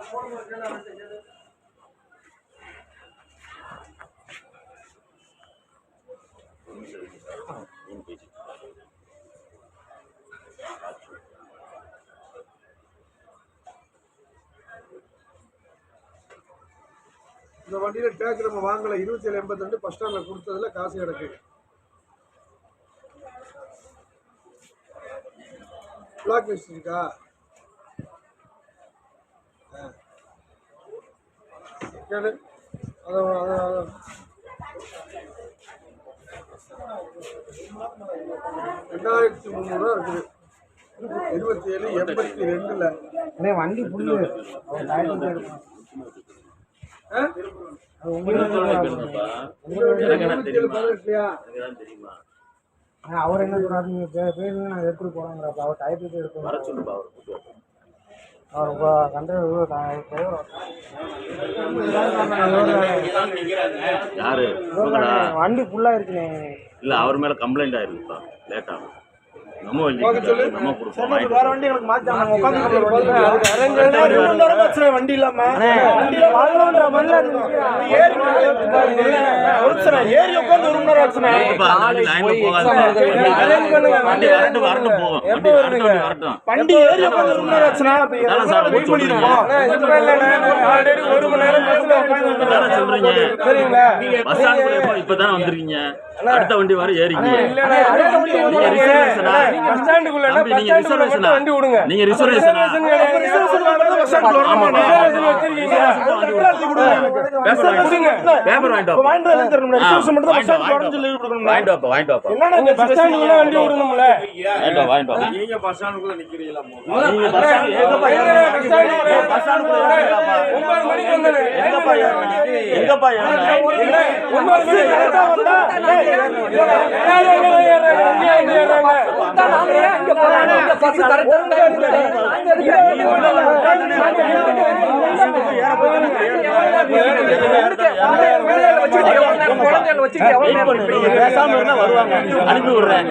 இந்த வண்டியில டேக் நம்ம வாங்கல 2782 பஸ் ஸ்டாண்ட்ல கொடுத்ததுல காசு கிடக்கு. பிளாக் லிஸ்ட் இருக்கா? கேளு. 2300 இருக்குது. 2782ல வண்டி புல்லு அவர் என்ன சொல்றாரு, நீங்க பேருங்க நான் எடுத்துட்டு போறோங்கிறப்ப அவர் டைப்புக்கு எடுத்து அவர் வண்டி ஃபுல்லா இருக்குண்ணே. இல்ல அவர் மேல கம்ப்ளைண்ட் ஆயிருக்குப்பா. லேட்டா நம்ம வேற வண்டி எனக்கு மாத்தாங்க வண்டி இல்லாம ஏறி உட்காந்து ஒரு மணி வண்டி ஏறி உட்காந்து ஒரு மணி ஆச்சுன்னா இப்பதானே வந்திருக்கீங்க. அடுத்த வண்டி வர ஏறிங்க. நீங்க ரிசர்வேஷன் அனுப்பி விடுறேன்.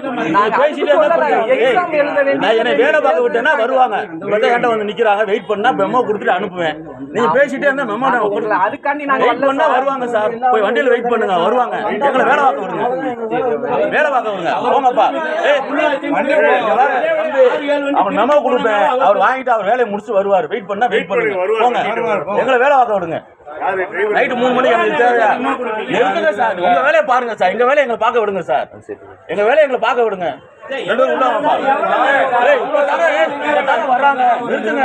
வேலை பார்க்க விட்டேன்னா வருவாங்க. என்கிட்ட வந்து நிக்கிறாங்க. வெயிட் பண்ணா மெமோ கொடுத்துட்டு அனுப்புவேன். நீங்க பேசிட்டே இருந்தா மெமோ வெயிட் பண்ணா வருவாங்க சார். போய் வண்டியில வெயிட் பண்ணுங்க, வருவாங்க. எங்களை வேலை பார்க்க விடுங்க, வேலை பார்க்க விடுங்க. போங்கப்பா. அவன் மெமோ கொடுப்பேன். அவர் வாங்கிட்டு அவர் வேலையை முடிச்சு வருவார். வெயிட் பண்ணா வெயிட் பண்ணுங்க, போங்க. எங்களை வேலை பார்க்க விடுங்க. நைட்டு 3 மணிக்கு எங்களுக்கு தேவையா? எடுத்துங்க சார். உங்க வேலையை பாருங்க சார். எங்க வேலையை எங்களை பார்க்க விடுங்க சார். எங்க வேலையை எங்களை பார்க்க விடுங்க. 2 பேரும் உள்ள வர்றாங்க. நிறுத்துங்க.